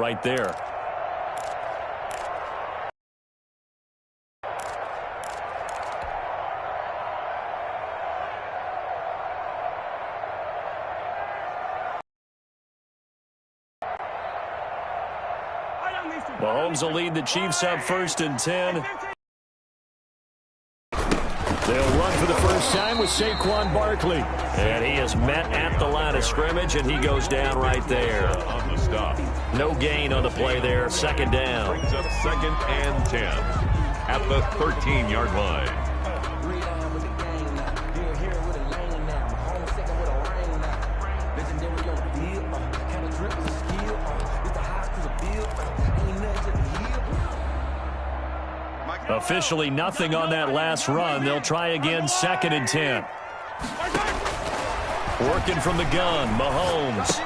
right there. Mahomes will lead the Chiefs up 1st and 10. They'll run for the first time with Saquon Barkley. And he is met at the line of scrimmage, and he goes down right there. On the stop. No gain on the play there. 2nd down. Brings up 2nd and 10 at the 13-yard line. Officially nothing on that last run. They'll try again 2nd and 10. Working from the gun, Mahomes.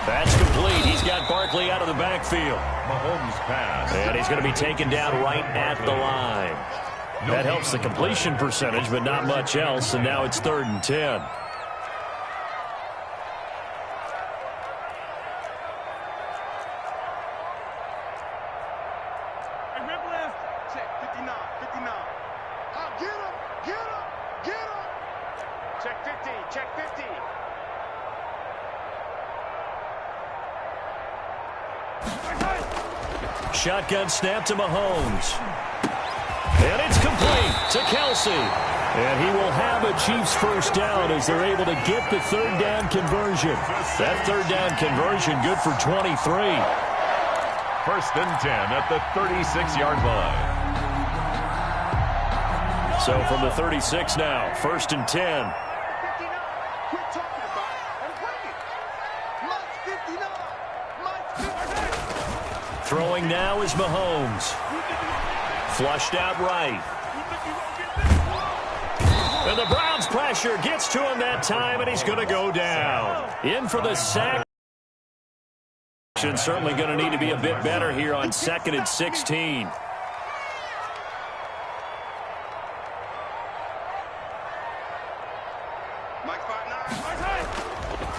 That's complete. He's got Barkley out of the backfield. Mahomes pass. And he's going to be taken down right at the line. That helps the completion percentage, but not much else. And now it's 3rd and 10. Shotgun snap to Mahomes. And it's complete to Kelsey. And he will have a Chiefs first down as they're able to get the 3rd down conversion. That 3rd down conversion good for 23. 1st and 10 at the 36-yard line. So from the 36 now, 1st and 10. Throwing now is Mahomes. Flushed out right. And the Browns pressure gets to him that time, and he's going to go down. In for the sack. Certainly going to need to be a bit better here on 2nd and 16.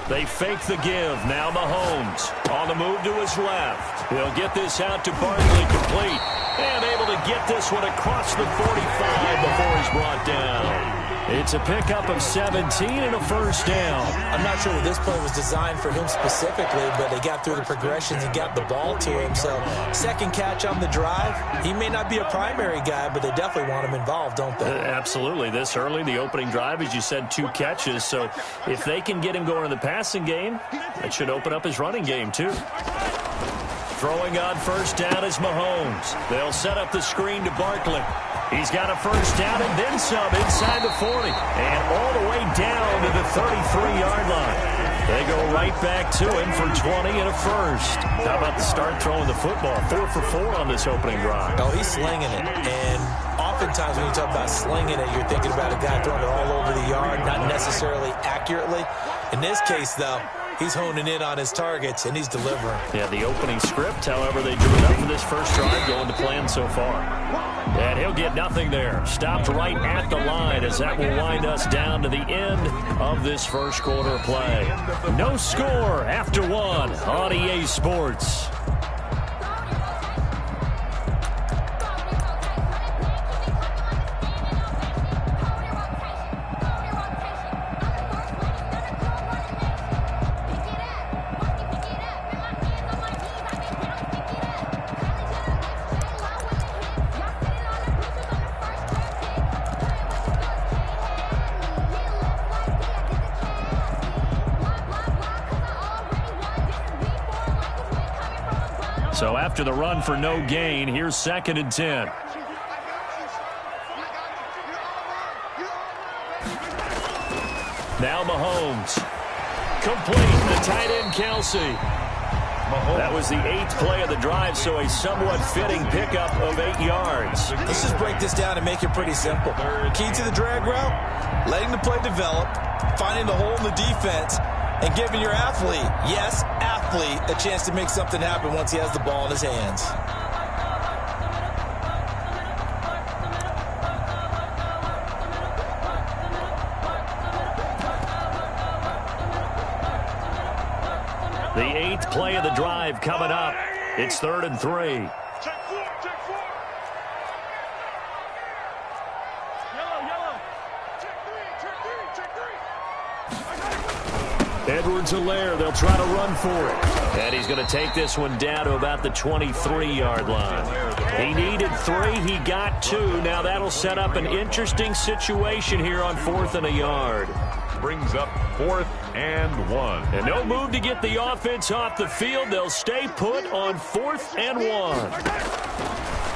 They fake the give. Now Mahomes on the move to his left. He'll get this out to Barkley, complete. And able to get this one across the 45 before he's brought down. It's a pickup of 17 and a first down. I'm not sure that this play was designed for him specifically, but they got through the progressions and got the ball to him. So 2nd catch on the drive. He may not be a primary guy, but they definitely want him involved, don't they? Absolutely. This early, the opening drive, as you said, 2 catches. So if they can get him going in the passing game, that should open up his running game too. Throwing on first down is Mahomes. They'll set up the screen to Barkley. He's got a first down and then some inside the 40. And all the way down to the 33-yard line. They go right back to him for 20 and a first. How about the start throwing the football? 4 for 4 on this opening drive. Oh, he's slinging it. And oftentimes when you talk about slinging it, you're thinking about a guy throwing it all over the yard, not necessarily accurately. In this case, though, he's honing in on his targets, and he's delivering. Yeah, the opening script, however, they drew it up for this first drive, going to plan so far. And he'll get nothing there. Stopped right at the line as that will wind us down to the end of this first quarter play. No score after 1 on EA Sports. So after the run for no gain, here's 2nd and 10. Now Mahomes. Complete. The tight end, Kelsey. That was the 8th play of the drive, so a somewhat fitting pickup of 8 yards. Let's just break this down and make it pretty simple. Key to the drag route, letting the play develop, finding the hole in the defense, and giving your athlete, yes, athlete, a chance to make something happen once he has the ball in his hands. The 8th play of the drive coming up. It's 3rd and 3. Edwards-Helaire, they'll try to run for it. And he's going to take this one down to about the 23-yard line. He needed 3. He got 2. Now that'll set up an interesting situation here on 4th and a yard. Brings up 4th and 1. And no move to get the offense off the field. They'll stay put on 4th and 1.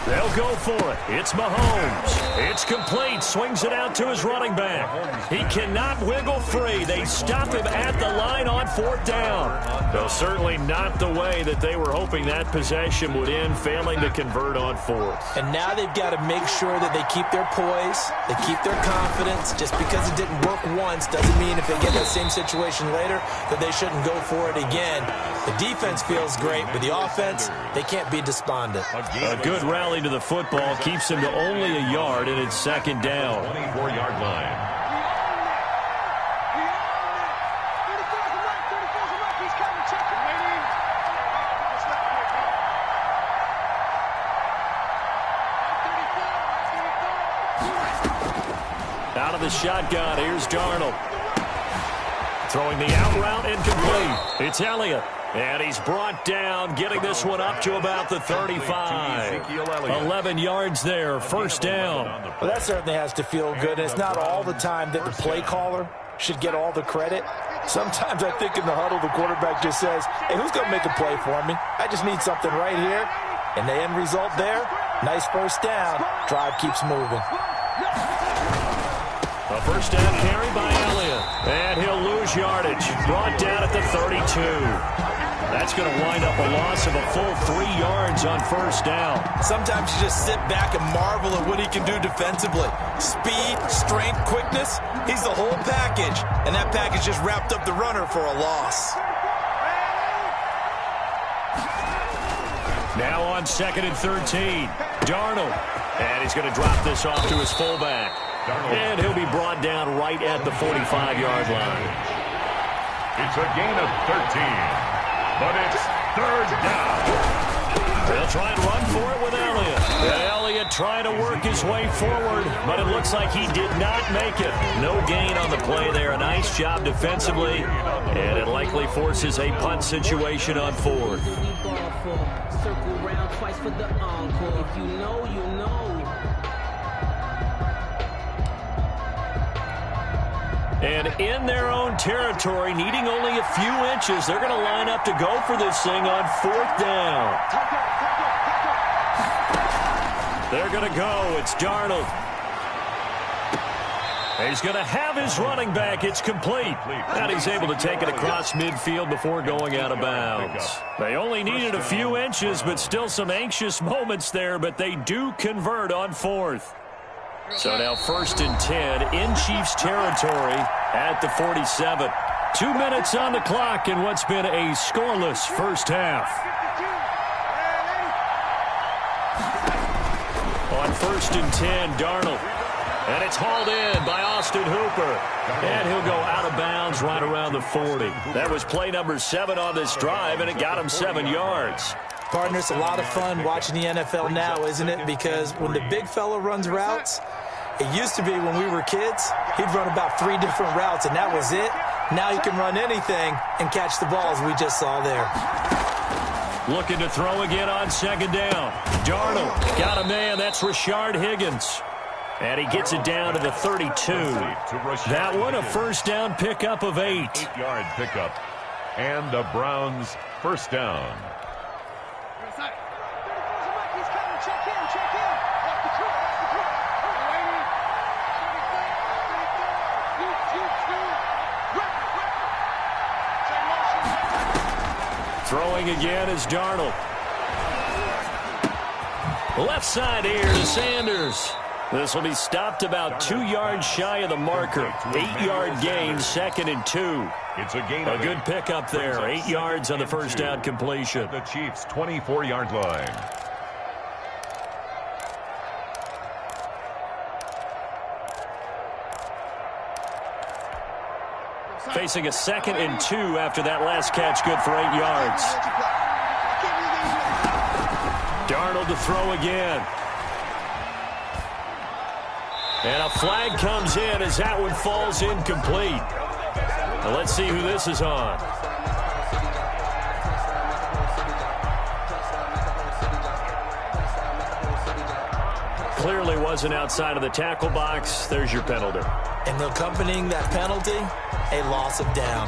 They'll go for it. It's Mahomes. It's complete. Swings it out to his running back. He cannot wiggle free. They stop him at the line on 4th down. Though certainly not the way that they were hoping that possession would end, failing to convert on 4th. And now they've got to make sure that they keep their poise, they keep their confidence. Just because it didn't work once doesn't mean if they get that same situation later that they shouldn't go for it again. The defense feels great, but the offense, they can't be despondent. A good rally to the football keeps him to only a yard, and it's 2nd down. 24-yard line. Out of the shotgun, here's Darnold. Throwing the out route incomplete. It's Elliott. And he's brought down, getting this one up to about the 35. 11 yards there, 1st down. Well, that certainly has to feel good. And it's not all the time that the play caller should get all the credit. Sometimes I think in the huddle, the quarterback just says, hey, who's going to make a play for me? I just need something right here. And the end result there, nice 1st down. Drive keeps moving. A 1st down carry by Elliott. And he'll lose yardage. Brought down at the 32. That's going to wind up a loss of a full 3 yards on 1st down. Sometimes you just sit back and marvel at what he can do defensively. Speed, strength, quickness, he's the whole package. And that package just wrapped up the runner for a loss. Now on 2nd and 13. Darnold. And he's going to drop this off to his fullback. And he'll be brought down right at the 45-yard line. It's a gain of 13. But it's 3rd down. They'll try and run for it with Elliott. And Elliott trying to work his way forward, but it looks like he did not make it. No gain on the play there. A nice job defensively, and it likely forces a punt situation on 4th. Circle round twice for the encore. If you know, you know. And in their own territory, needing only a few inches, they're going to line up to go for this thing on 4th down. They're going to go. It's Darnold. He's going to have his running back. It's complete. And he's able to take it across midfield before going out of bounds. They only needed a few inches, but still some anxious moments there, but they do convert on 4th. So now 1st and 10 in Chiefs territory at the 47. 2 minutes on the clock in what's been a scoreless 1st half. On 1st and 10, Darnold. And it's hauled in by Austin Hooper. And he'll go out of bounds right around the 40. That was play number 7 on this drive, and it got him 7 yards. Partner, it's a lot of fun watching the NFL now, isn't it? Because when the big fella runs routes, it used to be when we were kids, he'd run about 3 different routes, and that was it. Now he can run anything and catch the balls we just saw there. Looking to throw again on 2nd down. Darnold got a man. That's Rashard Higgins. And he gets it down to the 32. That one a 1st down pickup of 8. 8-yard pickup. And the Browns 1st down. Throwing again is Darnold. Left side here to Sanders. This will be stopped about 2 yards shy of the marker. 8-yard gain, 2nd and 2. It's a gain. A good pickup there. 8 yards on the 1st down completion. The Chiefs' 24-yard line. Facing a 2nd and 2 after that last catch, good for 8 yards. Darnold to throw again. And a flag comes in as that one falls incomplete. Now let's see who this is on. Clearly wasn't outside of the tackle box. There's your penalty. And accompanying that penalty, a loss of down.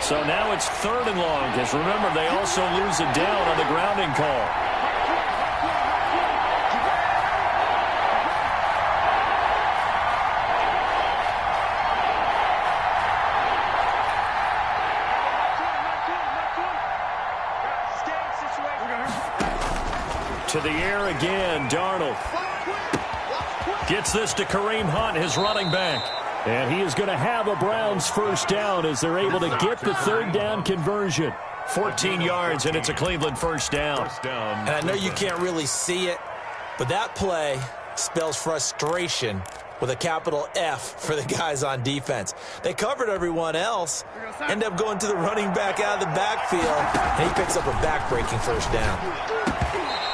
So now it's 3rd and long, because remember, they also lose a down on the grounding call. To the air again, Darnold. Gets this to Kareem Hunt, his running back. And he is going to have a Browns first down as they're able to get the 3rd down conversion. 14 yards, and it's a Cleveland first down. And I know you can't really see it, but that play spells frustration with a capital F for the guys on defense. They covered everyone else, end up going to the running back out of the backfield, and he picks up a back-breaking first down.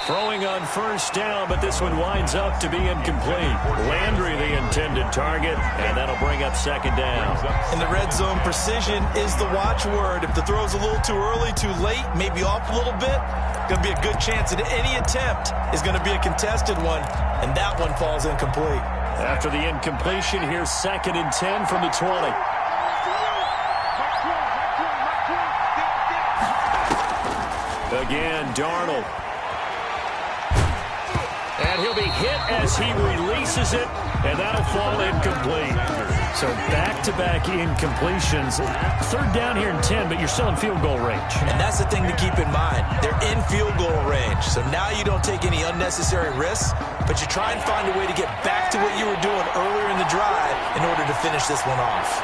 Throwing on first down, but this one winds up to be incomplete. Landry the intended target, and that'll bring up 2nd down. In the red zone, precision is the watchword. If the throw's a little too early, too late, maybe off a little bit, going to be a good chance that any attempt is going to be a contested one, and that one falls incomplete. After the incompletion, here's 2nd and 10 from the 20. Again, Darnold. And he'll be hit as he releases it, and that'll fall incomplete. So back-to-back incompletions. 3rd down here and 10, but you're still in field goal range. And that's the thing to keep in mind. They're in field goal range. So now you don't take any unnecessary risks, but you try and find a way to get back to what you were doing earlier in the drive in order to finish this one off.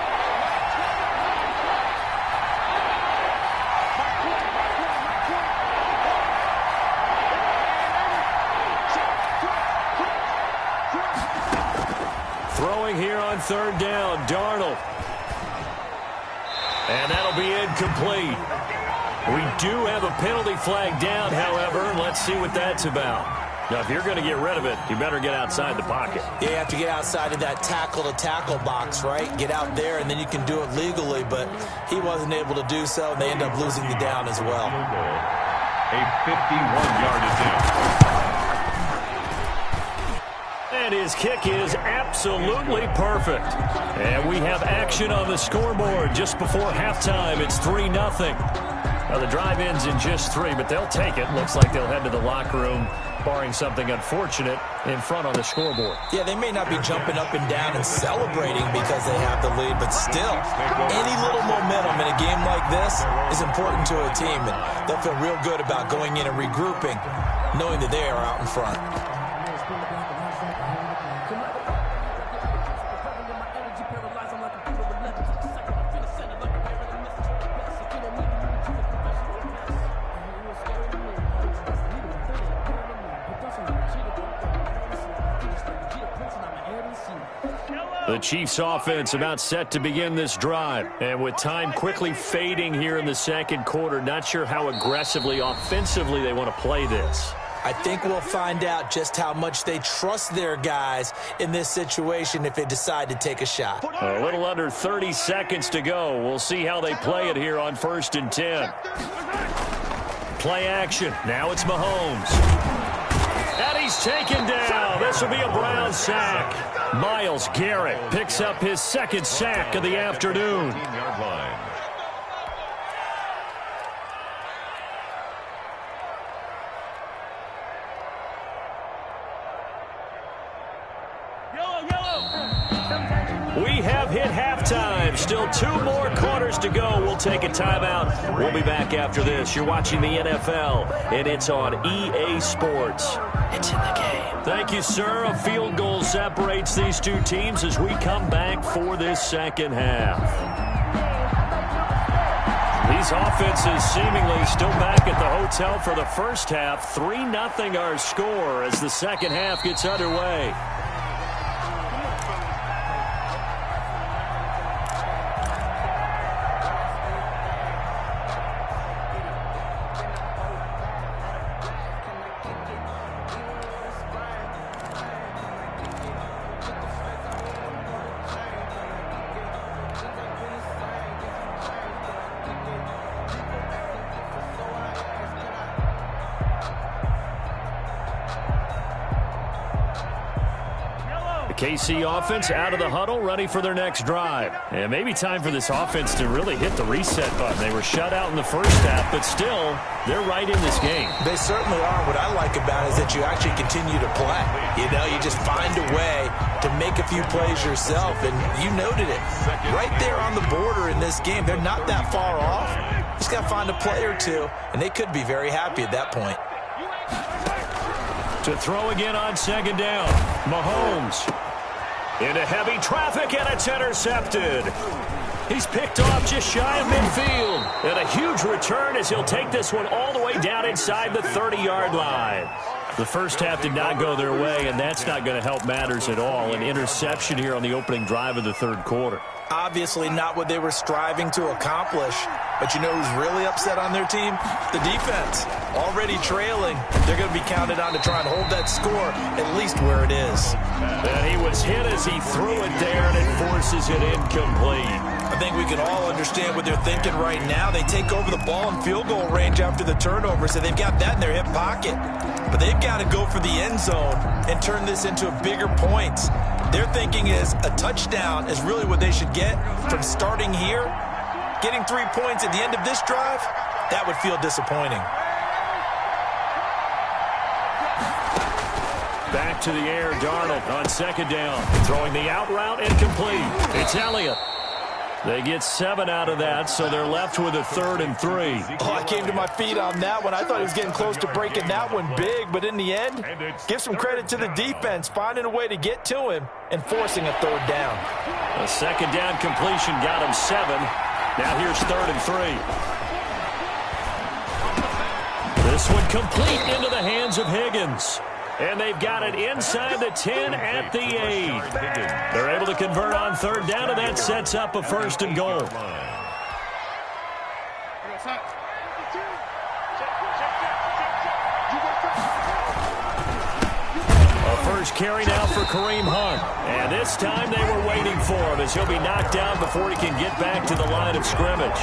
Throwing here on 3rd down, Darnold. And that'll be incomplete. We do have a penalty flag down, however. Let's see what that's about. Now, if you're going to get rid of it, you better get outside the pocket. Yeah, you have to get outside of that tackle-to-tackle box, right? Get out there, and then you can do it legally, but he wasn't able to do so, and they end up losing the down as well. A 51-yard attempt. And his kick is absolutely perfect. And we have action on the scoreboard just before halftime. It's 3-0. Now, the drive ends in just 3, but they'll take it. Looks like they'll head to the locker room, barring something unfortunate, in front on the scoreboard. Yeah, they may not be jumping up and down and celebrating because they have the lead, but still, any little momentum in a game like this is important to a team, and they'll feel real good about going in and regrouping, knowing that they are out in front. The Chiefs offense about set to begin this drive. And with time quickly fading here in the 2nd quarter, not sure how aggressively, offensively they want to play this. I think we'll find out just how much they trust their guys in this situation if they decide to take a shot. A little under 30 seconds to go. We'll see how they play it here on 1st and 10. Play action. Now it's Mahomes. And he's taken down. This will be a Brown sack. Myles Garrett picks up his 2nd sack of the afternoon. 15-yard line. We have hit halftime. Still 2 more quarters to go. We'll take a timeout. We'll be back after this. You're watching the NFL, and it's on EA Sports. It's in the game. Thank you, sir. A field goal separates these two teams as we come back for this 2nd half. These These offenses seemingly still back at the hotel for the first half. 3-0 our score as the second half gets underway. KC offense out of the huddle, ready for their next drive. And maybe time for this offense to really hit the reset button. They were shut out in the first half, but still, they're right in this game. They certainly are. What I like about it is that you actually continue to play. You know, you just find a way to make a few plays yourself, and you noted it. Right there on the border in this game, they're not that far off. Just got to find a play or two, and they could be very happy at that point. To throw again on second down, Mahomes. Into heavy traffic, and it's intercepted. He's picked off just shy of midfield. And a huge return as he'll take this one all the way down inside the 30-yard line. The first half did not go their way, and that's not going to help matters at all. An interception here on the opening drive of the third quarter. Obviously not what they were striving to accomplish. But you know who's really upset on their team? The defense. Already trailing. They're going to be counted on to try and hold that score at least where it is. And he was hit as he threw it there, and it forces it incomplete. I think we can all understand what they're thinking right now. They take over the ball in field goal range after the turnover, so they've got that in their hip pocket. But they've got to go for the end zone and turn this into a bigger point. Their thinking is a touchdown is really what they should get from starting here. Getting 3 points at the end of this drive, that would feel disappointing. Back to the air, Darnold on second down. Throwing the out route incomplete. It's Elliott. They get 7 out of that, so they're left with a 3rd and 3. Oh, I came to my feet on that one. I thought he was getting close to breaking that one big, but in the end, give some credit to the defense, finding a way to get to him and forcing a 3rd down. A second down completion got him 7. Now here's 3rd and 3. This one complete into the hands of Higgins. And they've got it inside the 10 at the 8. They're able to convert on 3rd down, and that sets up a 1st and goal. First carry now for Kareem Hunt. And this time they were waiting for him as he'll be knocked down before he can get back to the line of scrimmage.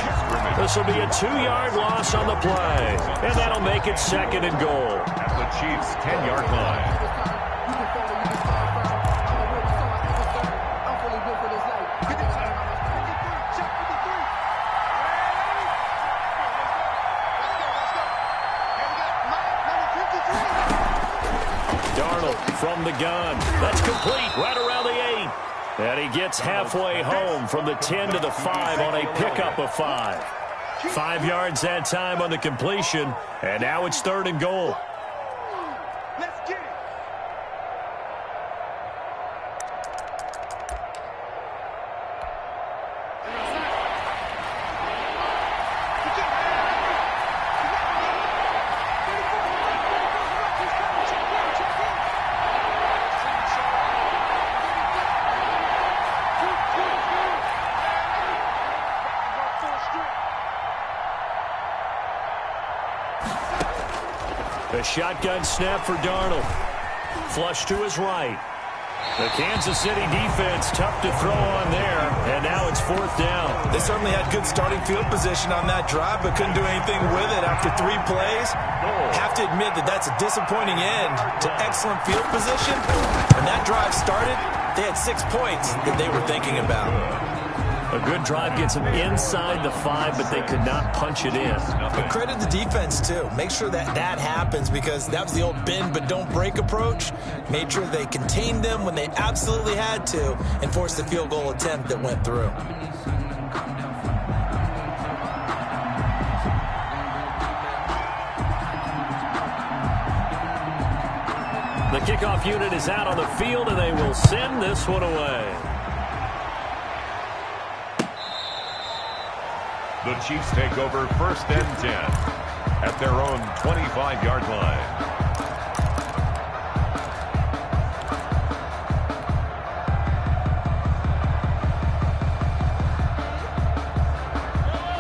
This will be a 2-yard loss on the play. And that'll make it 2nd and goal. At the Chiefs' 10-yard line. From the gun. That's complete right around the 8. And he gets halfway home from the 10 to the 5 on a pickup of 5. 5 yards that time on the completion. And now it's 3rd and goal. Let's get it. A shotgun snap for Darnold. Flush to his right. The Kansas City defense tough to throw on there, and now it's 4th down. They certainly had good starting field position on that drive, but couldn't do anything with it after 3 plays. Have to admit that that's a disappointing end to excellent field position. When that drive started, they had 6 points that they were thinking about. A good drive gets them inside the 5, but they could not punch it in. But credit the defense, too. Make sure that that happens because that was the old bend but don't break approach. Made sure they contained them when they absolutely had to and forced the field goal attempt that went through. The kickoff unit is out on the field, and they will send this one away. The Chiefs take over 1st and 10 at their own 25-yard line.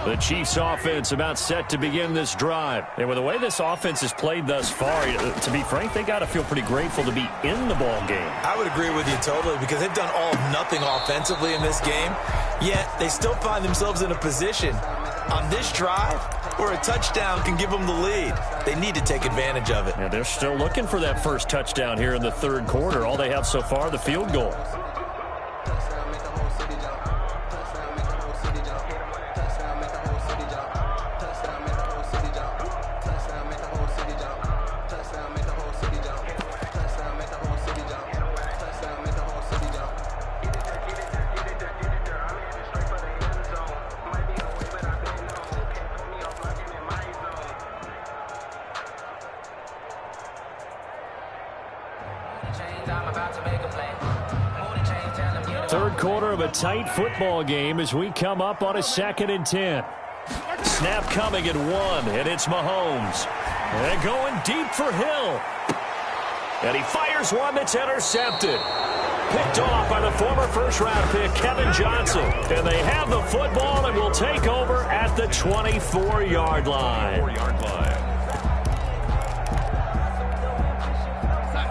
The Chiefs offense about set to begin this drive. And with the way this offense has played thus far, to be frank, they got to feel pretty grateful to be in the ball game. I would agree with you totally because they've done all of nothing offensively in this game, yet they still find themselves in a position on this drive where a touchdown can give them the lead. They need to take advantage of it. Yeah, they're still looking for that first touchdown here in the 3rd quarter. All they have so far, the field goal. Third quarter of a tight football game as we come up on a 2nd and 10. Snap coming at 1, and it's Mahomes. And going deep for Hill. And he fires one that's intercepted. Picked off by the former first-round pick, Kevin Johnson. And they have the football and will take over at the 24-yard line.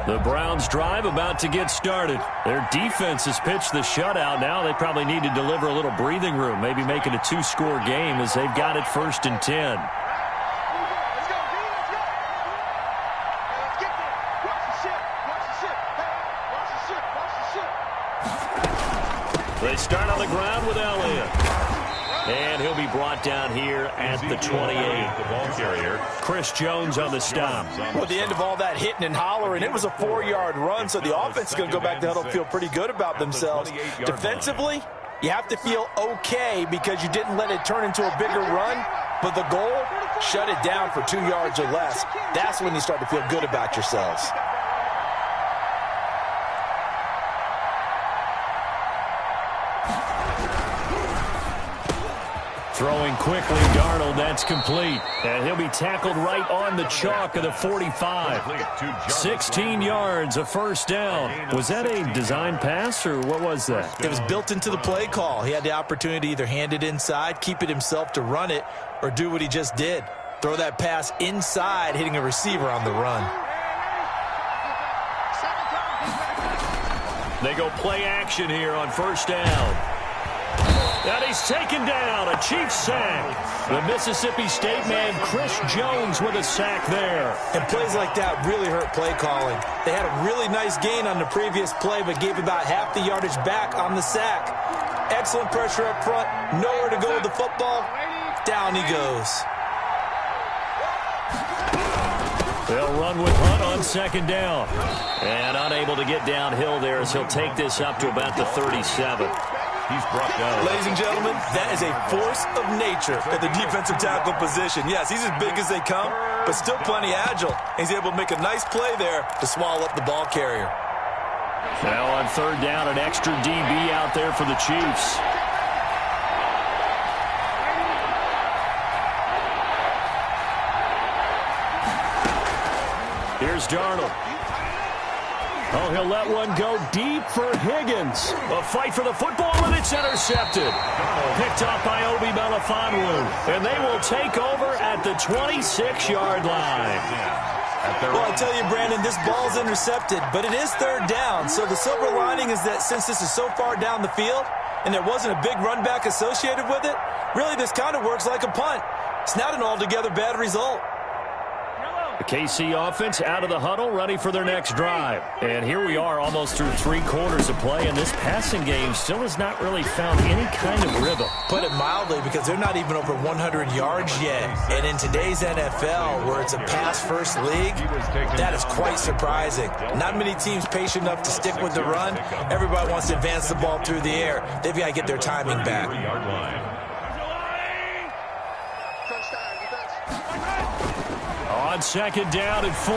The Browns drive about to get started. Their defense has pitched the shutout. Now they probably need to deliver a little breathing room, maybe make it a 2-score game as they've got it 1st and 10. They start on the ground with Elliott. And he'll be brought down here at the 28. The ball carrier. Chris Jones on the stop. Well, at the end of all that hitting and hollering, it was a 4-yard run, so the offense is going to go back to huddle, feel pretty good about themselves. Defensively, you have to feel okay because you didn't let it turn into a bigger run, but the goal, shut it down for 2 yards or less. That's when you start to feel good about yourselves. Throwing quickly, Darnold, that's complete. And he'll be tackled right on the chalk of the 45. 16 yards, a 1st down. Was that a design pass, or what was that? It was built into the play call. He had the opportunity to either hand it inside, keep it himself to run it, or do what he just did. Throw that pass inside, hitting a receiver on the run. They go play action here on 1st down. And he's taken down, a Chiefs sack. The Mississippi State man, Chris Jones, with a sack there. And plays like that really hurt play calling. They had a really nice gain on the previous play, but gave about half the yardage back on the sack. Excellent pressure up front, nowhere to go with the football. Down he goes. They'll run with Hunt on 2nd down. And unable to get downhill there as he'll take this up to about the 37. He's brought down. Ladies and gentlemen, that is a force of nature at the defensive tackle position. Yes, he's as big as they come, but still plenty agile. He's able to make a nice play there to swallow up the ball carrier. Now on 3rd down, an extra DB out there for the Chiefs. Here's Darnold. Oh, he'll let one go deep for Higgins. A fight for the football, and it's intercepted. Picked off by Obi Melifonwu. And they will take over at the 26-yard line. Well, I tell you, Brandon, this ball's intercepted, but it is 3rd down. So the silver lining is that since this is so far down the field and there wasn't a big run back associated with it, really this kind of works like a punt. It's not an altogether bad result. The KC offense out of the huddle, ready for their next drive. And here we are almost through 3 quarters of play, and this passing game still has not really found any kind of rhythm. Put it mildly, because they're not even over 100 yards yet. And in today's NFL, where it's a pass-first league, that is quite surprising. Not many teams patient enough to stick with the run. Everybody wants to advance the ball through the air. They've got to get their timing back. On second down and 4,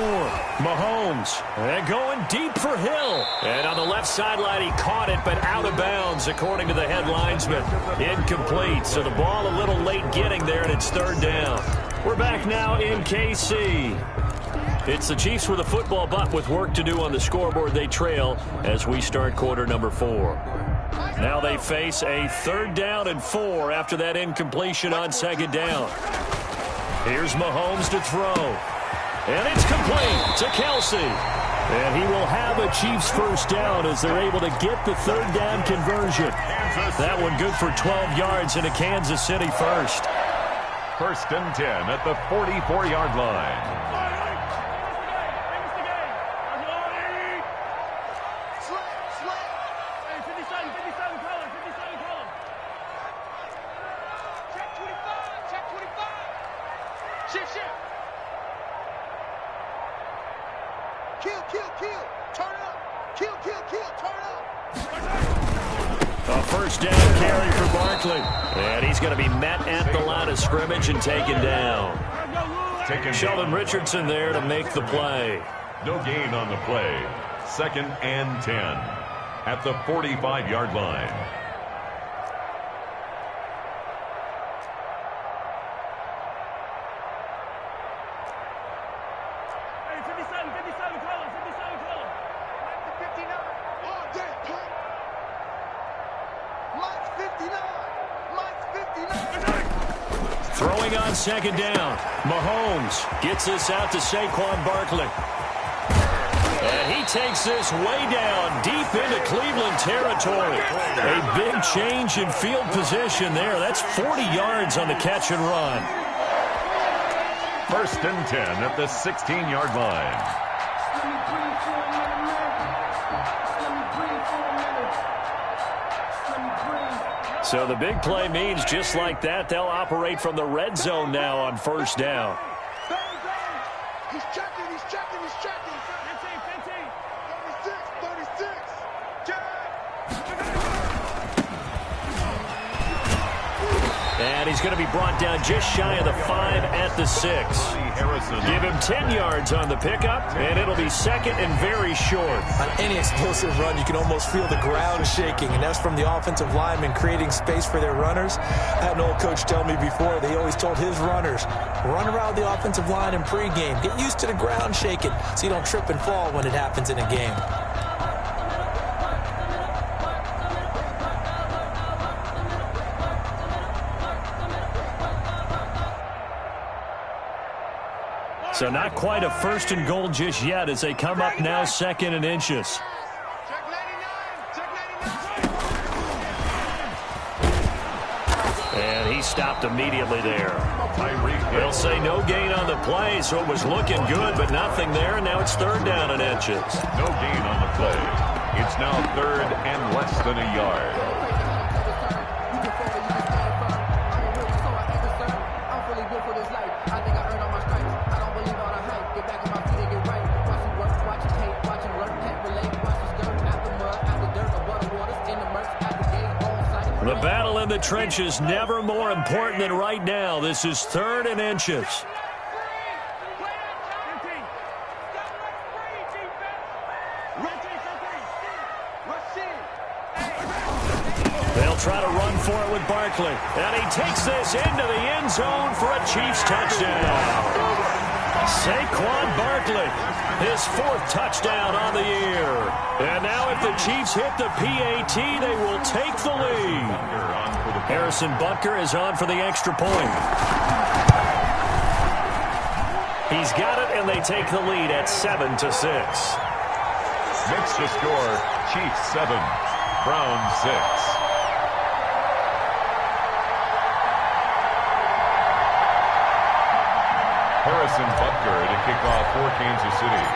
Mahomes. And going deep for Hill. And on the left sideline, he caught it, but out of bounds, according to the head linesman. Incomplete, so the ball a little late getting there, and it's third down. We're back now in KC. It's the Chiefs with a football, but with work to do on the scoreboard. They trail as we start quarter number 4. Now they face a third down and 4 after that incompletion on second down. Here's Mahomes to throw. And it's complete to Kelsey. And he will have a Chiefs first down as they're able to get the third down conversion. That one good for 12 yards and a Kansas City first. First and 10 at the 44-yard line. A first down carry for Barkley. And he's going to be met at the line of scrimmage and taken down. Sheldon Richardson there to make the play. No gain on the play. Second and 10 at the 45-yard line. Throwing on second down. Mahomes gets this out to Saquon Barkley. And he takes this way down deep into Cleveland territory. A big change in field position there. That's 40 yards on the catch and run. First and 10 at the 16-yard line. So the big play means just like that, they'll operate from the red zone now on first down. He's checking, he's checking, he's checking. 15, 36, 36. And he's going to be brought down just shy of the 5 at the 6. Give him 10 yards on the pickup, and it'll be second and very short. On any explosive run, you can almost feel the ground shaking, and that's from the offensive linemen creating space for their runners. I had an old coach tell me before, they always told his runners, run around the offensive line in pregame. Get used to the ground shaking so you don't trip and fall when it happens in a game. So not quite a first and goal just yet as they come up now second and inches. And he stopped immediately there. They'll say no gain on the play, so it was looking good, but nothing there, and now it's third down and inches. No gain on the play. It's now third and less than a yard. The battle in the trenches never more important than right now. This is third and inches. They'll try to run for it with Barkley. And he takes this into the end zone for a Chiefs touchdown. Saquon Barkley, his 4th touchdown on the year. And now if the Chiefs hit the PAT, they will take the lead. Harrison Butker is on for the extra point. He's got it, and they take the lead at 7-6. Makes the score Chiefs 7, Browns 6. Harrison Butker to kick off for Kansas City.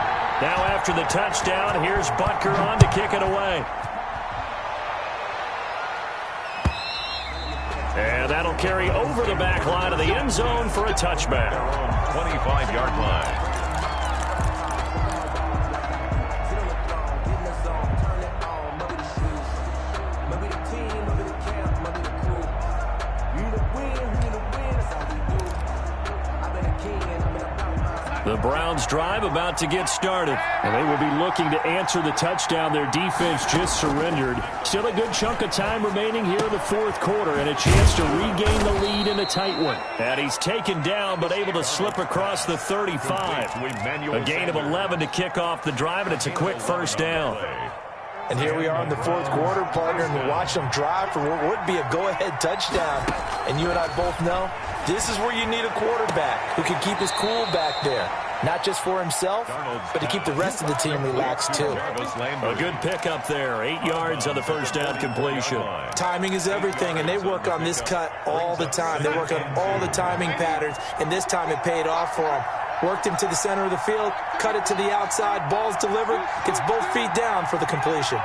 Now after the touchdown, here's Butker on to kick it away. And that'll carry over the back line of the end zone for a touchback. 25-yard line. The Browns drive about to get started. And they will be looking to answer the touchdown their defense just surrendered. Still a good chunk of time remaining here in the fourth quarter and a chance to regain the lead in a tight one. And he's taken down but able to slip across the 35. A gain of 11 to kick off the drive, and it's a quick first down. And here we are in the fourth quarter, partner, and we watch them drive for what would be a go-ahead touchdown. And you and I both know this is where you need a quarterback who can keep his cool back there. Not just for himself, but to keep the rest of the team relaxed, too. A good pickup there. 8 yards on the first down completion. Timing is everything, and they work on this cut all the time. They work on all the timing patterns, and this time it paid off for them. Worked him to the center of the field, cut it to the outside, ball's delivered, gets both feet down for the completion.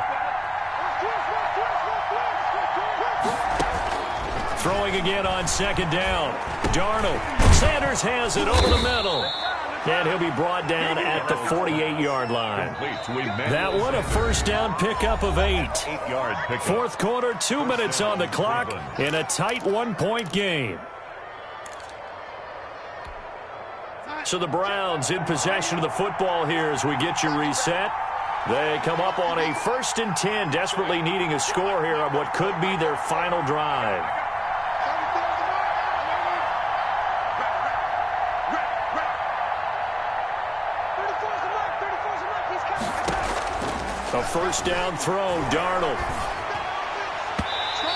Throwing again on second down. Darnold. Sanders has it over the middle. And he'll be brought down at the 48-yard line. That one, a first down pickup of 8. Fourth quarter, 2 minutes on the clock in a tight 1-point game. So the Browns in possession of the football here as we get you reset. They come up on a 1st and 10, desperately needing a score here on what could be their final drive. A first down throw, Darnold.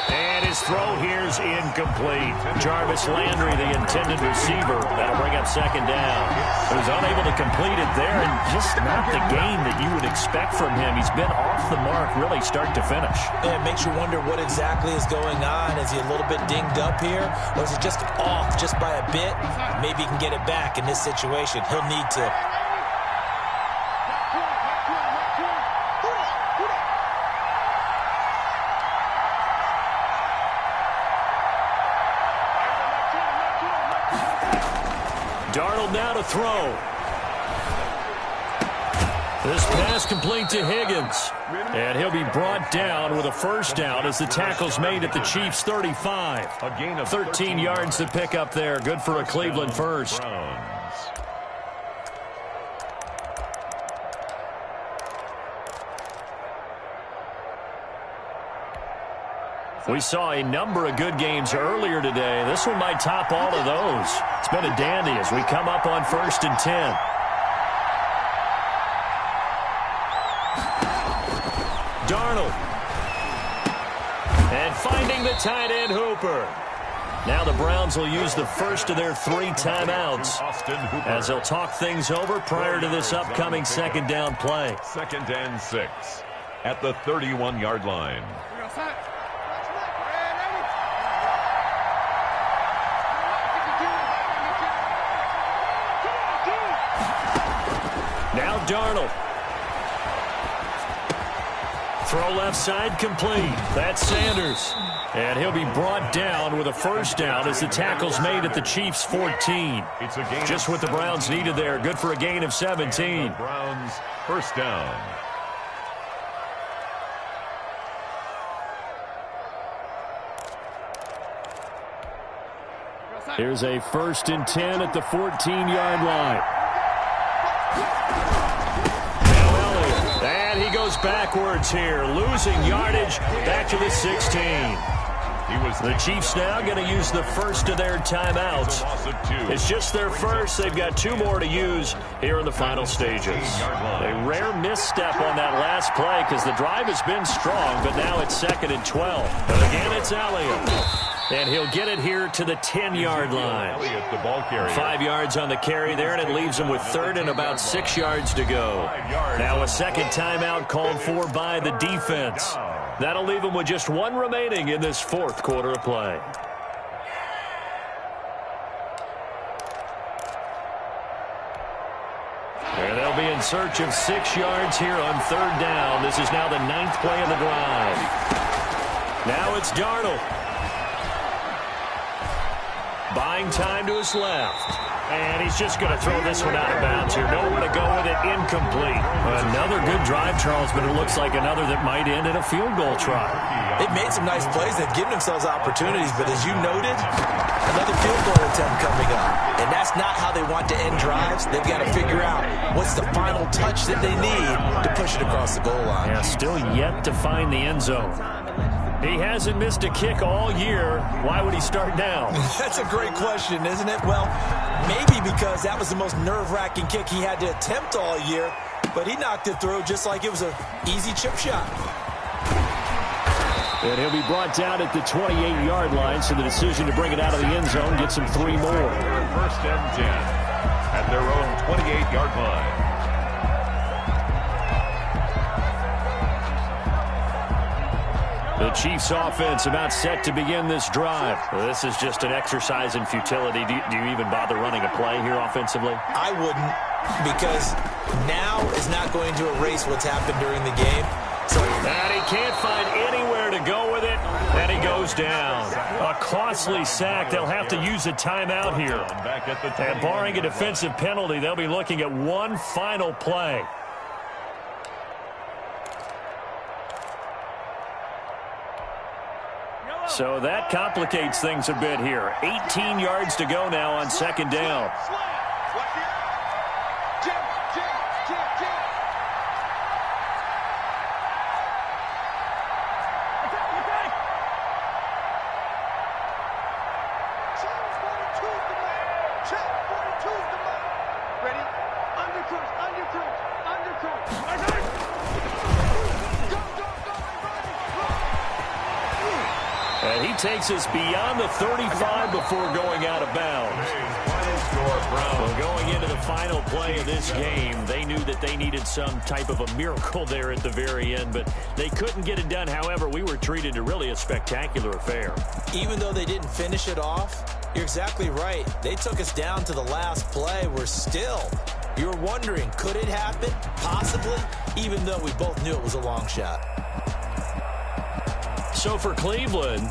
And his throw here's incomplete. Jarvis Landry, the intended receiver. That'll bring up second down. He was unable to complete it there, and just not the game that you would expect from him. He's been off the mark really start to finish. Yeah, it makes you wonder what exactly is going on. Is he a little bit dinged up here, or is it just off just by a bit? Maybe he can get it back in this situation. He'll need to. Darnold now to throw. This pass complete to Higgins. And he'll be brought down with a first down as the tackle's made at the Chiefs' 35. 13 yards to pick up there. Good for a Cleveland first. We saw a number of good games earlier today. This one might top all of those. It's been a dandy as we come up on 1st and 10. Darnold. And finding the tight end Hooper. Now the Browns will use the first of their 3 timeouts as they'll talk things over prior to this upcoming second down play. 2nd and 6 at the 31-yard line. Now Darnold. Throw left side complete. That's Sanders. And he'll be brought down with a first down as the tackle's made at the Chiefs' 14. Just what the Browns needed there. Good for a gain of 17. Browns first down. Here's a 1st and 10 at the 14-yard line. And he goes backwards here, losing yardage back to the 16. The Chiefs now going to use the first of their timeouts. It's just their first. They've got 2 more to use here in the final stages. A rare misstep on that last play because the drive has been strong, but now it's 2nd and 12. But again, it's Elliott. And he'll get it here to the 10-yard line. 5 yards on the carry there, and it leaves him with 3rd and about 6 yards to go. Now a second timeout called for by the defense. That'll leave him with just 1 remaining in this 4th quarter of play. And they'll be in search of 6 yards here on 3rd down. This is now the 9th play of the drive. Now it's Darnold. Buying time to his left. And he's just going to throw this one out of bounds here. Nowhere to go with it. Incomplete. Another good drive, Charles, but it looks like another that might end in a field goal try. They've made some nice plays. They've given themselves opportunities, but as you noted, another field goal attempt coming up. And that's not how they want to end drives. They've got to figure out what's the final touch that they need to push it across the goal line. Yeah, still yet to find the end zone. He hasn't missed a kick all year. Why would he start now? That's a great question, isn't it? Well, maybe because that was the most nerve-wracking kick he had to attempt all year, but he knocked it through just like it was an easy chip shot. And he'll be brought down at the 28-yard line, so the decision to bring it out of the end zone gets him 3 more. First and 10 at their own 28-yard line. The Chiefs offense about set to begin this drive. Well, this is just an exercise in futility. Do you even bother running a play here offensively? I wouldn't, because now is not going to erase what's happened during the game. And he can't find anywhere to go with it, and he goes down. A costly sack. They'll have to use a timeout here. And barring a defensive penalty, they'll be looking at one final play. So that complicates things a bit here. 18 yards to go now on second down. And he takes us beyond the 35 before going out of bounds. Well, going into the final play of this game, they knew that they needed some type of a miracle there at the very end, but they couldn't get it done. However, we were treated to really a spectacular affair. Even though they didn't finish it off, you're exactly right. They took us down to the last play. We're still, you were wondering, could it happen? Possibly, even though we both knew it was a long shot. So for Cleveland,